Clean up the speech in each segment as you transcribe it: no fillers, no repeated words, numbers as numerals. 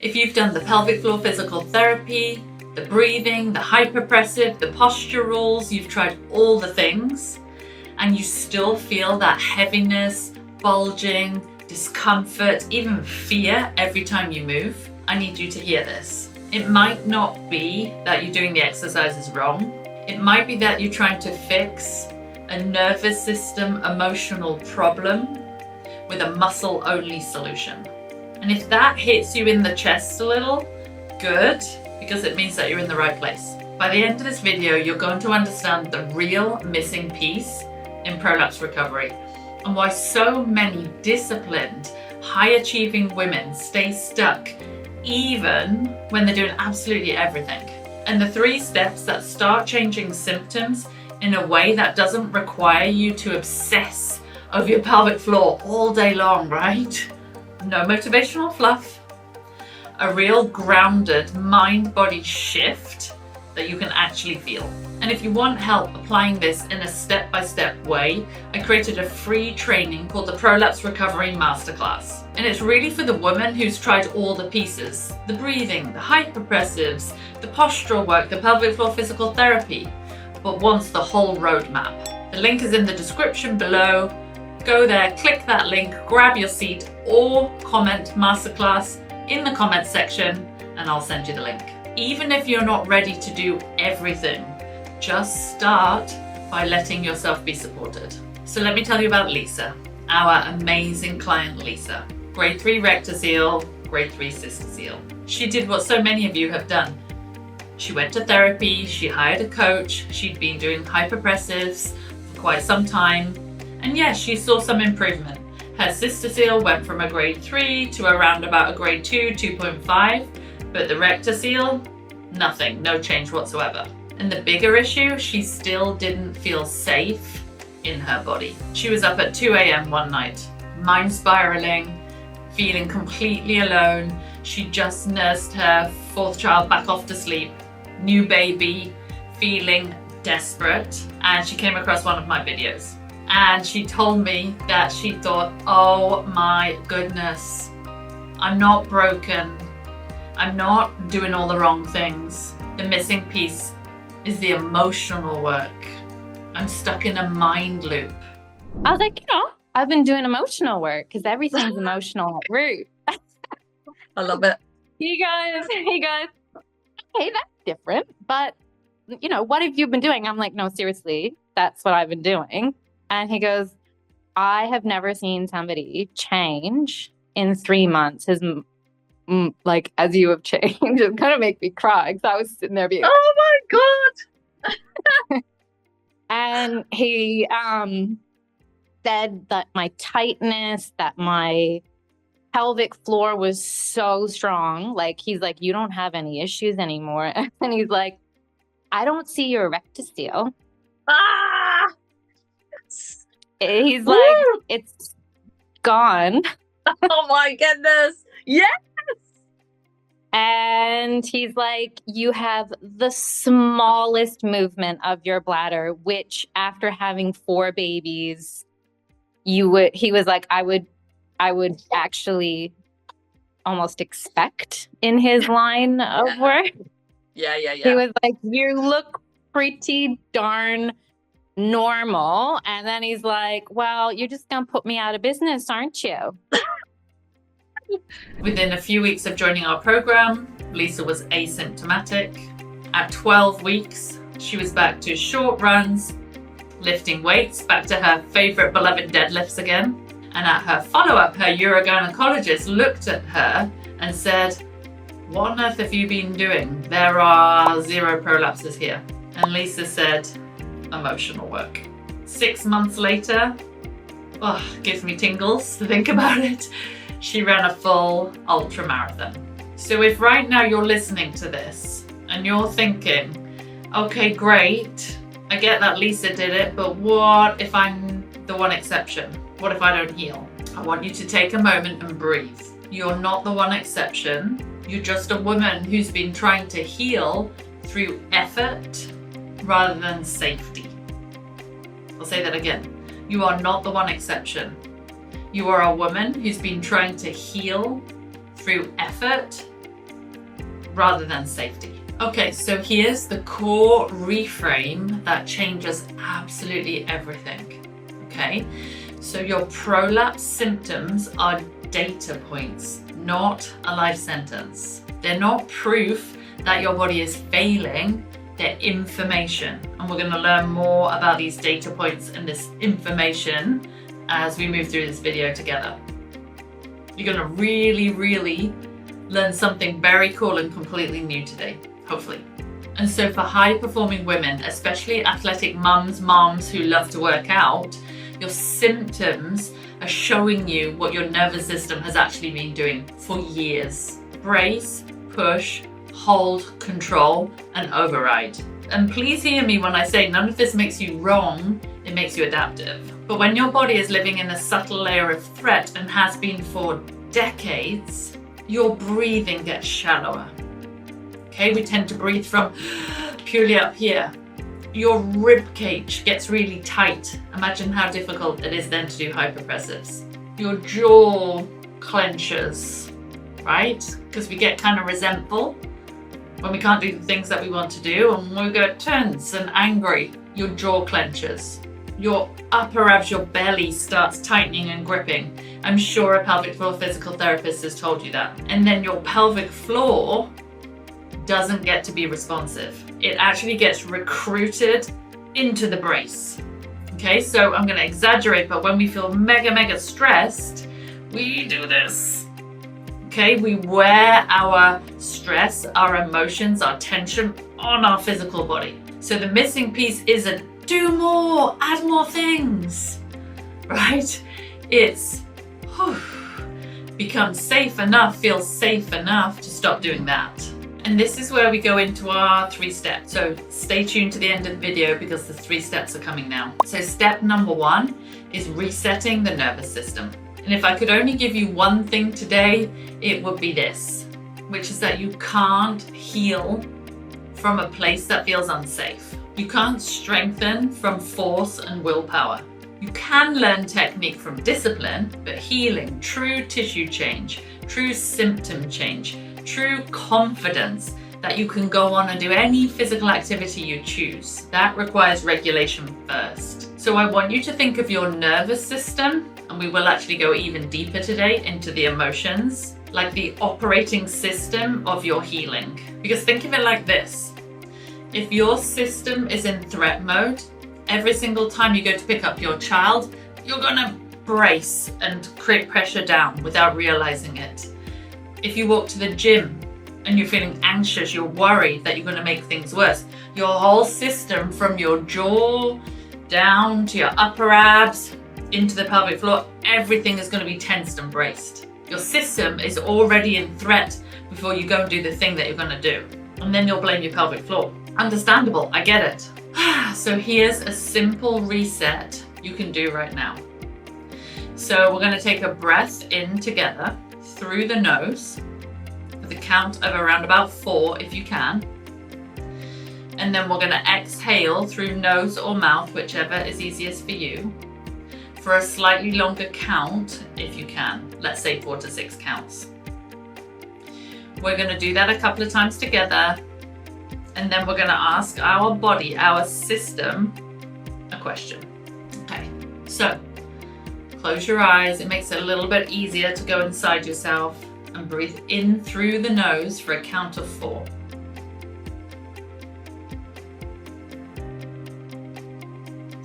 If you've done the pelvic floor physical therapy, the breathing, the hypopressive, the posture rules, you've tried all the things, and you still feel that heaviness, bulging, discomfort, even fear every time you move, I need you to hear this. It might not be that you're doing the exercises wrong. It might be that you're trying to fix a nervous system emotional problem with a muscle-only solution. And if that hits you in the chest a little, good, because it means that you're in the right place. By the end of this video, you're going to understand the real missing piece in prolapse recovery and why so many disciplined, high-achieving women stay stuck even when they're doing absolutely everything. And the 3 steps that start changing symptoms in a way that doesn't require you to obsess over your pelvic floor all day long, right? No motivational fluff. A real grounded mind-body shift that you can actually feel. And if you want help applying this in a step-by-step way, I created a free training called the Prolapse Recovery Masterclass. And it's really for the woman who's tried all the pieces, the breathing, the hypopressives, the postural work, the pelvic floor physical therapy, but wants the whole roadmap. The link is in the description below. Go there, click that link, grab your seat, or comment Masterclass in the comments section, and I'll send you the link. Even if you're not ready to do everything, just start by letting yourself be supported. So let me tell you about Lisa, our amazing client Lisa. Grade 3 rectocele, grade 3 cystocele. She did what so many of you have done. She went to therapy, she hired a coach, she'd been doing hypopressives for quite some time, and yes, she saw some improvement. Her cystocele went from a grade 3 to around about a grade 2, 2.5, but the rectocele, nothing, no change whatsoever. And the bigger issue, she still didn't feel safe in her body. She was up at 2 a.m. one night, mind spiraling, feeling completely alone. She just nursed her 4th child back off to sleep, new baby, feeling desperate, and she came across one of my videos. And she told me that she thought, oh my goodness, I'm not broken. I'm not doing all the wrong things. The missing piece is the emotional work. I'm stuck in a mind loop. I was like, I've been doing emotional work because everything's emotional at root. I love it. Hey guys. Hey, that's different. But, what have you been doing? I'm like, no, seriously, that's what I've been doing. And he goes, I have never seen somebody change in 3 months as you have changed. It's going to make me cry because I was sitting there being, oh my God. And he said that my tightness, that my pelvic floor was so strong. Like, he's like, you don't have any issues anymore. And he's like, I don't see your rectocele. Ah! He's like, it's gone. Oh my goodness. Yes. And he's like, you have the smallest movement of your bladder, which after having 4 babies, he was like, I would actually almost expect in his line of work. Yeah. He was like, you look pretty darn normal. And then he's like, well, you're just going to put me out of business, aren't you? Within a few weeks of joining our program, Lisa was asymptomatic. At 12 weeks, she was back to short runs, lifting weights, back to her favorite beloved deadlifts again. And at her follow-up, her urogynecologist looked at her and said, what on earth have you been doing? There are 0 prolapses here. And Lisa said, emotional work. 6 months later, gives me tingles to think about it. She ran a full ultra marathon. So if right now you're listening to this and you're thinking, okay, great, I get that Lisa did it, but what if I'm the one exception? What if I don't heal? I want you to take a moment and breathe. You're not the one exception. You're just a woman who's been trying to heal through effort rather than safety. I'll say that again. You are not the one exception. You are a woman who's been trying to heal through effort rather than safety. Okay, so here's the core reframe that changes absolutely everything. Okay, so your prolapse symptoms are data points, not a life sentence. They're not proof that your body is failing, they're information. And we're going to learn more about these data points and this information as we move through this video together. You're going to really learn something very cool and completely new today, hopefully. And so for high performing women, especially athletic moms who love to work out, your symptoms are showing you what your nervous system has actually been doing for years. Brace, push, hold, control, and override. And please hear me when I say none of this makes you wrong, it makes you adaptive. But when your body is living in a subtle layer of threat and has been for decades, your breathing gets shallower. Okay, we tend to breathe from purely up here. Your rib cage gets really tight. Imagine how difficult it is then to do hypopressives. Your jaw clenches, right? Because we get kind of resentful when we can't do the things that we want to do, and we get tense and angry. Your jaw clenches. Your upper abs, your belly starts tightening and gripping. I'm sure a pelvic floor physical therapist has told you that. And then your pelvic floor doesn't get to be responsive. It actually gets recruited into the brace. Okay, so I'm going to exaggerate, but when we feel mega stressed, we do this. Okay, we wear our stress, our emotions, our tension on our physical body. So the missing piece isn't do more, add more things, right? It's become safe enough, feel safe enough to stop doing that. And this is where we go into our 3 steps. So stay tuned to the end of the video because the 3 steps are coming now. So step number 1 is resetting the nervous system. And if I could only give you one thing today, it would be this, which is that you can't heal from a place that feels unsafe. You can't strengthen from force and willpower. You can learn technique from discipline, but healing, true tissue change, true symptom change, true confidence that you can go on and do any physical activity you choose, that requires regulation first. So I want you to think of your nervous system, and we will actually go even deeper today into the emotions, like the operating system of your healing. Because think of it like this. If your system is in threat mode, every single time you go to pick up your child, you're gonna brace and create pressure down without realizing it. If you walk to the gym and you're feeling anxious, you're worried that you're going to make things worse, your whole system from your jaw down to your upper abs into the pelvic floor, everything is going to be tensed and braced. Your system is already in threat before you go and do the thing that you're going to do. And then you'll blame your pelvic floor. Understandable, I get it. So here's a simple reset you can do right now. So we're going to take a breath in together through the nose with a count of around about 4 if you can. And then we're going to exhale through nose or mouth, whichever is easiest for you, for a slightly longer count if you can. Let's say 4 to 6 counts. We're going to do that a couple of times together, and then we're going to ask our body, our system, a question. Okay, so close your eyes. It makes it a little bit easier to go inside yourself and breathe in through the nose for a count of 4.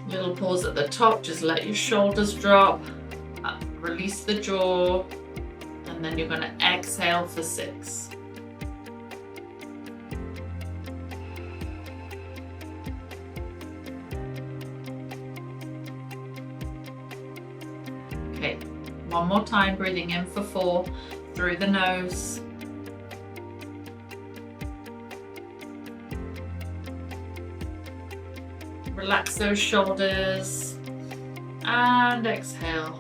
Little pause at the top, just let your shoulders drop, release the jaw, and then you're going to exhale for 6. Okay, one more time, breathing in for 4 through the nose. Relax those shoulders and exhale.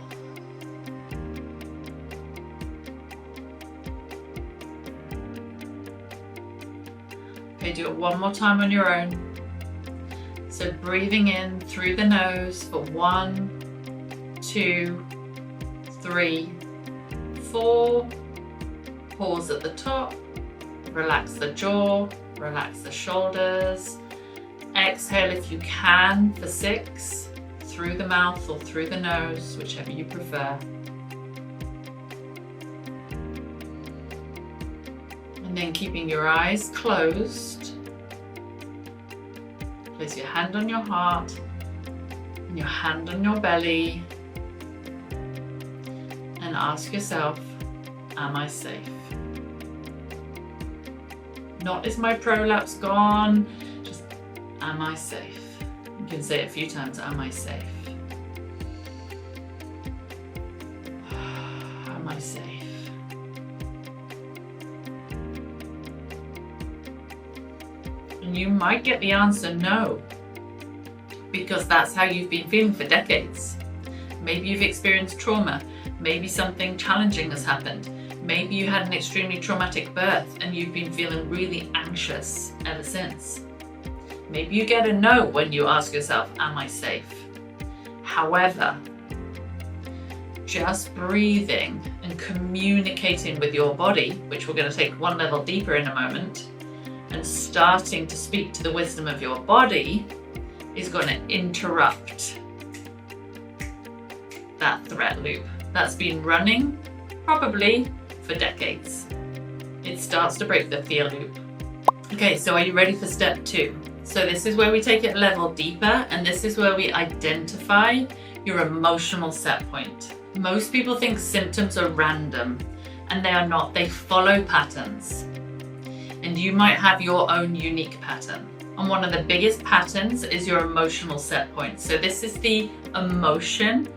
Okay, do it one more time on your own. So breathing in through the nose for 1, 2, 3, 4. Pause at the top Relax the jaw, relax the shoulders. Exhale if you can for 6, through the mouth or through the nose, whichever you prefer. And then keeping your eyes closed, place your hand on your heart and your hand on your belly and ask yourself, am I safe? Not is my prolapse gone, just am I safe? You can say it a few times, am I safe? Am I safe? And you might get the answer no, because that's how you've been feeling for decades. Maybe you've experienced trauma, maybe something challenging has happened. Maybe you had an extremely traumatic birth and you've been feeling really anxious ever since. Maybe you get a no when you ask yourself, am I safe? However, just breathing and communicating with your body, which we're going to take one level deeper in a moment, and starting to speak to the wisdom of your body is going to interrupt that threat loop that's been running probably for decades. It starts to break the fear loop. Okay, so are you ready for step 2? So this is where we take it a level deeper, and this is where we identify your emotional set point. Most people think symptoms are random, and they are not. They follow patterns. And you might have your own unique pattern. And one of the biggest patterns is your emotional set point. So this is the emotion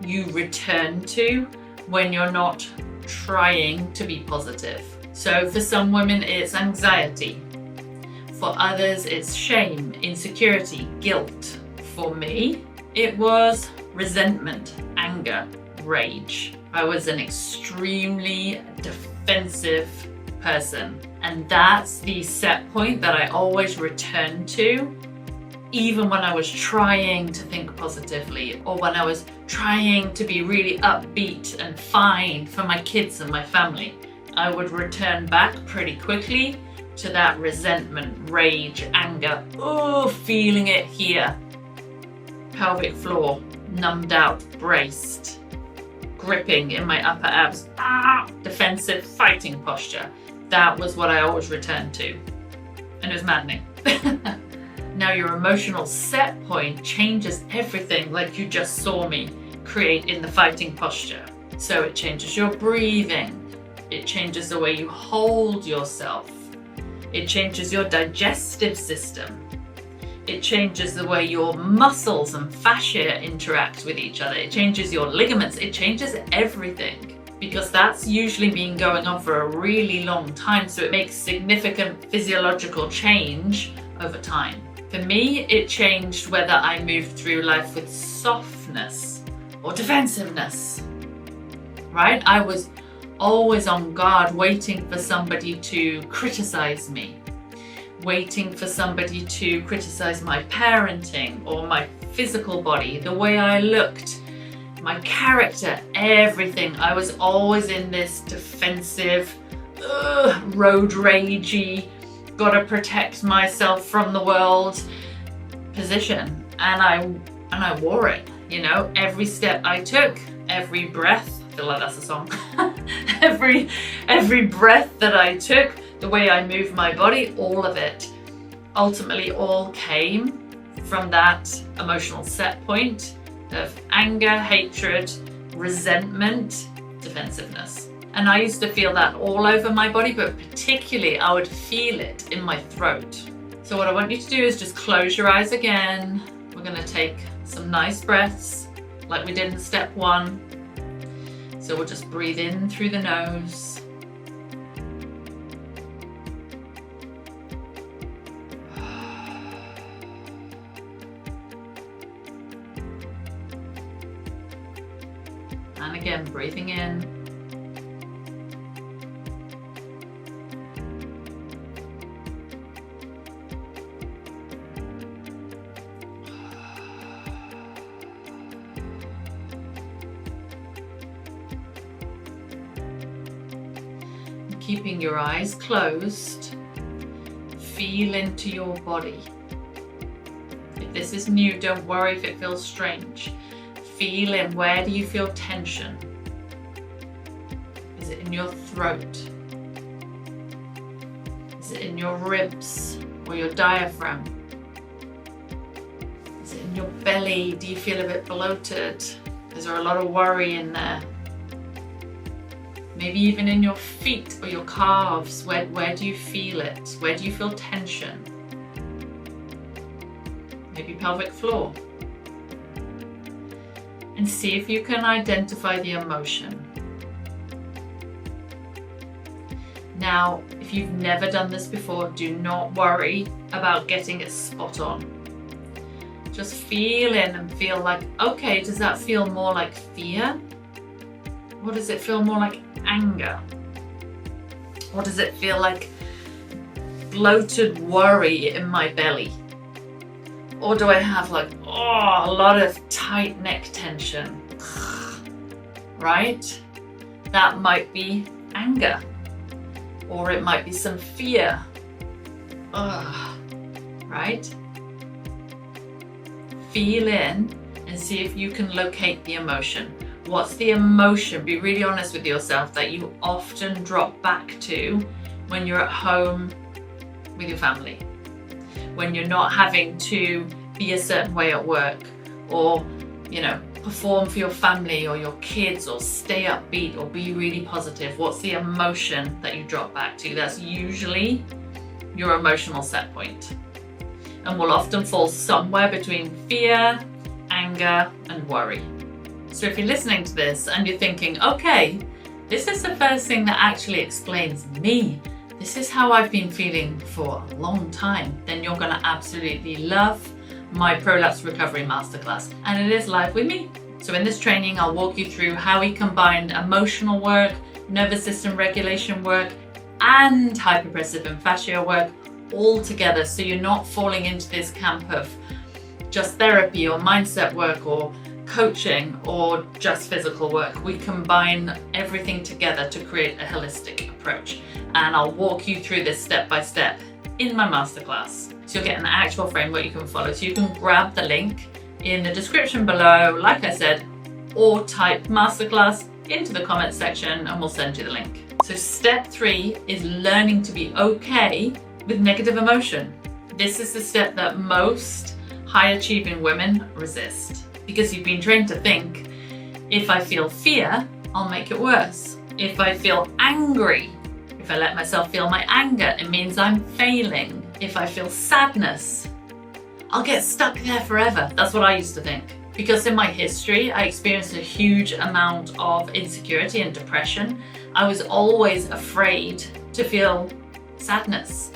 you return to when you're not trying to be positive. So for some women, it's anxiety. For others, it's shame, insecurity, guilt. For me, it was resentment, anger, rage. I was an extremely defensive person. And that's the set point that I always returned to, even when I was trying to think positively, or when I was trying to be really upbeat and fine for my kids and my family. I would return back pretty quickly to that resentment, rage, anger, feeling it here. Pelvic floor, numbed out, braced, gripping in my upper abs, defensive, fighting posture. That was what I always returned to, and it was maddening. Now your emotional set point changes everything, like you just saw me create in the fighting posture. So it changes your breathing, it changes the way you hold yourself, it changes your digestive system, it changes the way your muscles and fascia interact with each other, it changes your ligaments, it changes everything. Because that's usually been going on for a really long time, so it makes significant physiological change over time. For me, it changed whether I moved through life with softness or defensiveness, right? I was always on guard, waiting for somebody to criticize me, waiting for somebody to criticize my parenting or my physical body, the way I looked, my character, everything. I was always in this defensive, road ragey, gotta protect myself from the world position, and I wore it. You know, every step I took, every breath. I feel like that's a song. every breath that I took, the way I moved my body, all of it, ultimately all came from that emotional set point of anger, hatred, resentment, defensiveness. And I used to feel that all over my body, but particularly I would feel it in my throat. So what I want you to do is just close your eyes again. We're going to take some nice breaths like we did in step 1. So we'll just breathe in through the nose. And again, breathing in. keeping your eyes closed, feel into your body. If this is new, don't worry if it feels strange. Feel in, where do you feel tension? Is it in your throat? Is it in your ribs or your diaphragm? Is it in your belly? Do you feel a bit bloated? Is there a lot of worry in there? Maybe even in your feet or your calves. Where do you feel it? Where do you feel tension? Maybe pelvic floor. And see if you can identify the emotion. Now, if you've never done this before, do not worry about getting it spot on. Just feel in and feel like, okay, does that feel more like fear? Or does it feel more like anger? Or does it feel like bloated worry in my belly? Or do I have like, a lot of tight neck tension? Right? That might be anger. Or it might be some fear. Right? Feel in and see if you can locate the emotion. What's the emotion? Be really honest with yourself that you often drop back to when you're at home with your family. When you're not having to be a certain way at work, or, perform for your family or your kids, or stay upbeat or be really positive. What's the emotion that you drop back to? That's usually your emotional set point, and will often fall somewhere between fear, anger, and worry. So if you're listening to this and you're thinking, okay, this is the first thing that actually explains me, this is how I've been feeling for a long time, then you're going to absolutely love my Prolapse Recovery Masterclass. And it is live with me. So in this training, I'll walk you through how we combine emotional work, nervous system regulation work, and hypopressive and fascia work all together, so you're not falling into this camp of just therapy or mindset work or coaching or just physical work. We combine everything together to create a holistic approach. And I'll walk you through this step by step in my masterclass. So you'll get an actual framework you can follow. So you can grab the link in the description below, like I said, or type masterclass into the comments section and we'll send you the link. So step 3 is learning to be okay with negative emotion. This is the step that most high achieving women resist, because you've been trained to think, if I feel fear, I'll make it worse. If I feel angry, if I let myself feel my anger, it means I'm failing. If I feel sadness, I'll get stuck there forever. That's what I used to think. Because in my history, I experienced a huge amount of insecurity and depression. I was always afraid to feel sadness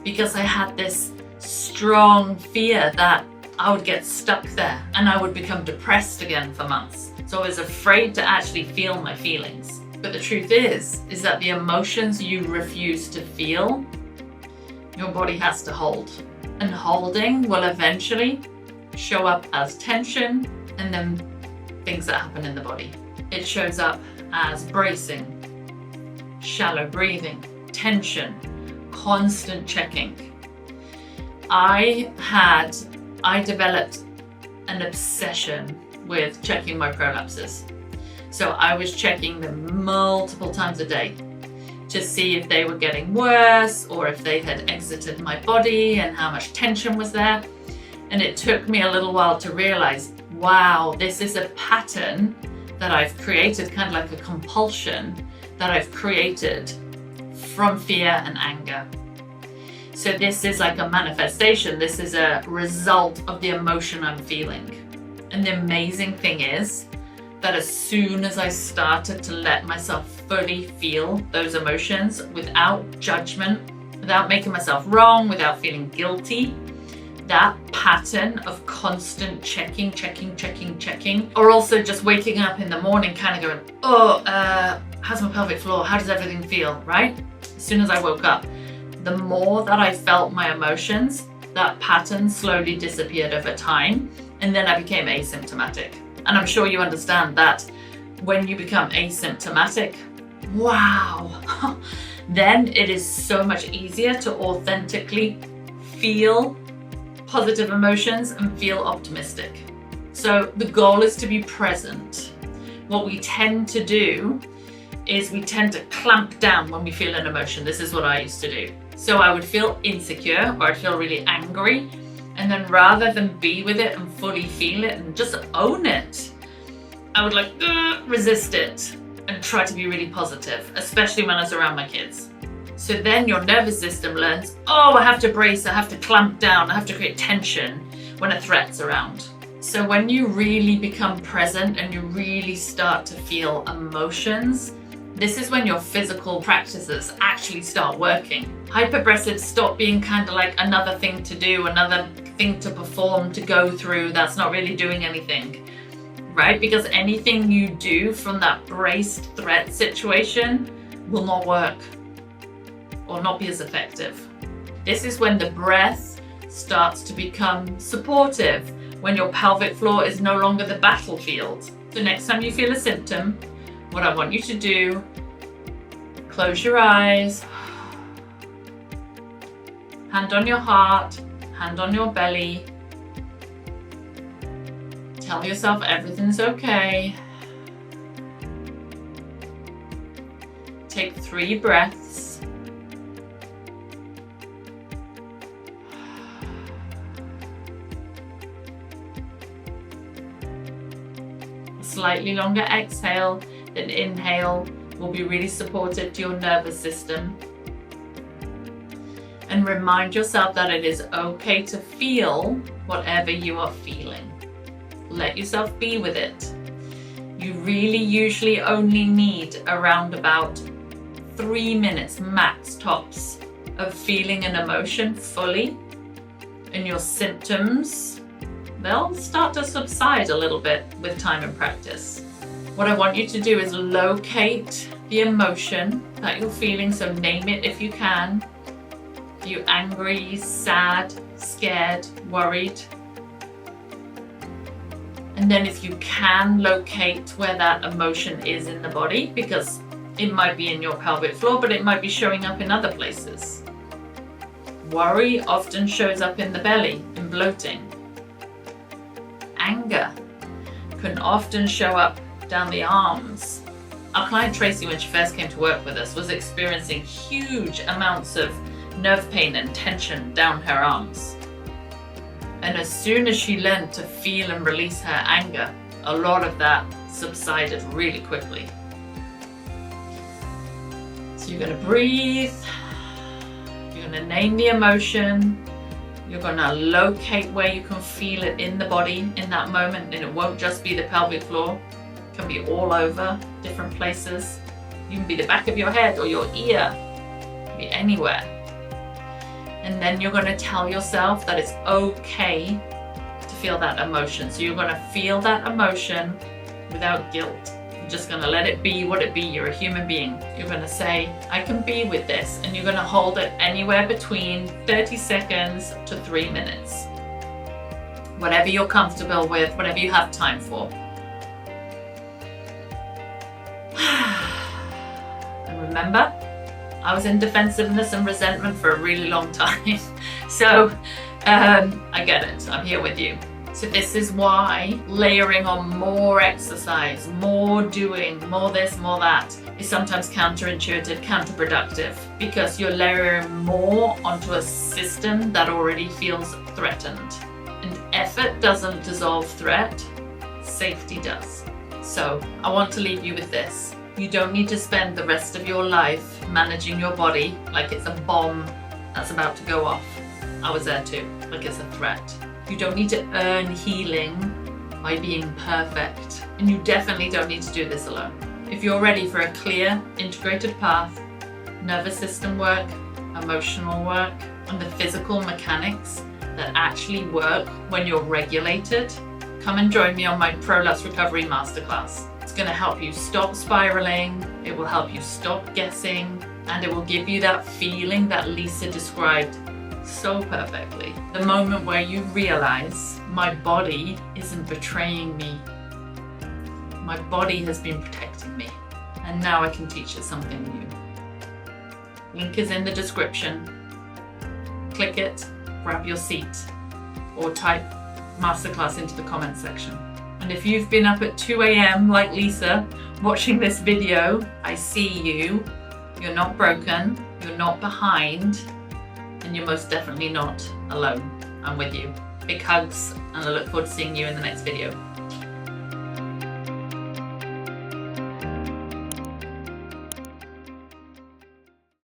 because I had this strong fear that I would get stuck there and I would become depressed again for months. So I was afraid to actually feel my feelings. But the truth is that the emotions you refuse to feel, your body has to hold. And holding will eventually show up as tension and then things that happen in the body. It shows up as bracing, shallow breathing, tension, constant checking. I developed an obsession with checking my prolapses. So I was checking them multiple times a day to see if they were getting worse or if they had exited my body and how much tension was there. And it took me a little while to realize, wow, this is a pattern that I've created, kind of like a compulsion that I've created from fear and anger. So this is like a manifestation. This is a result of the emotion I'm feeling. And the amazing thing is that as soon as I started to let myself fully feel those emotions without judgment, without making myself wrong, without feeling guilty, that pattern of constant checking, or also just waking up in the morning kind of going, how's my pelvic floor? How does everything feel, right? As soon as I woke up, the more that I felt my emotions, that pattern slowly disappeared over time, and then I became asymptomatic. And I'm sure you understand that when you become asymptomatic, wow, then it is so much easier to authentically feel positive emotions and feel optimistic. So the goal is to be present. What we tend to do is we tend to clamp down when we feel an emotion. This is what I used to do. So I would feel insecure or I'd feel really angry, and then rather than be with it and fully feel it and just own it, I would like resist it and try to be really positive, especially when I was around my kids. So then your nervous system learns, oh, I have to brace, I have to clamp down, I have to create tension when a threat's around. So when you really become present and you really start to feel emotions, this is when your physical practices actually start working. Hypopressives stop being kind of like another thing to do, another thing to perform, to go through, that's not really doing anything, right? Because anything you do from that braced threat situation will not work or not be as effective. This is when the breath starts to become supportive, when your pelvic floor is no longer the battlefield. So next time you feel a symptom, what I want you to do, close your eyes, hand on your heart, hand on your belly, tell yourself everything's okay. Take 3 breaths. A slightly longer exhale than inhale will be really supportive to your nervous system. And remind yourself that it is okay to feel whatever you are feeling. Let yourself be with it. You really usually only need around about 3 minutes max tops of feeling an emotion fully, and your symptoms, they'll start to subside a little bit with time and practice. What I want you to do is locate the emotion that you're feeling, so name it if you can. Are you angry, sad, scared, worried? And then if you can, locate where that emotion is in the body, because it might be in your pelvic floor, but it might be showing up in other places. Worry often shows up in the belly, in bloating. Anger can often show up down the arms. Our client Tracy, when she first came to work with us, was experiencing huge amounts of nerve pain and tension down her arms. And as soon as she learned to feel and release her anger, a lot of that subsided really quickly. So you're going to breathe, you're going to name the emotion, you're going to locate where you can feel it in the body in that moment, and it won't just be the pelvic floor. It can be all over, different places. You can be the back of your head or your ear, it can be anywhere. And then you're going to tell yourself that it's okay to feel that emotion. So you're going to feel that emotion without guilt. You're just going to let it be what it be. You're a human being. You're going to say, I can be with this. And you're going to hold it anywhere between 30 seconds to 3 minutes. Whatever you're comfortable with, whatever you have time for. And remember, I was in defensiveness and resentment for a really long time. So I get it, I'm here with you. So this is why layering on more exercise, more doing, more this, more that is sometimes counterintuitive, counterproductive, because you're layering more onto a system that already feels threatened. And effort doesn't dissolve threat, safety does. So I want to leave you with this. You don't need to spend the rest of your life managing your body like it's a bomb that's about to go off. I was there too, like it's a threat. You don't need to earn healing by being perfect. And you definitely don't need to do this alone. If you're ready for a clear, integrated path, nervous system work, emotional work, and the physical mechanics that actually work when you're regulated, come and join me on my Prolapse Recovery Masterclass. It's going to help you stop spiraling, it will help you stop guessing, and it will give you that feeling that Lisa described so perfectly. The moment where you realize my body isn't betraying me. My body has been protecting me, and now I can teach it something new. Link is in the description. Click it, grab your seat, or type Masterclass into the comment section. And if you've been up at 2 a.m. like Lisa, watching this video, I see you. You're not broken, you're not behind, and you're most definitely not alone. I'm with you. Big hugs, and I look forward to seeing you in the next video.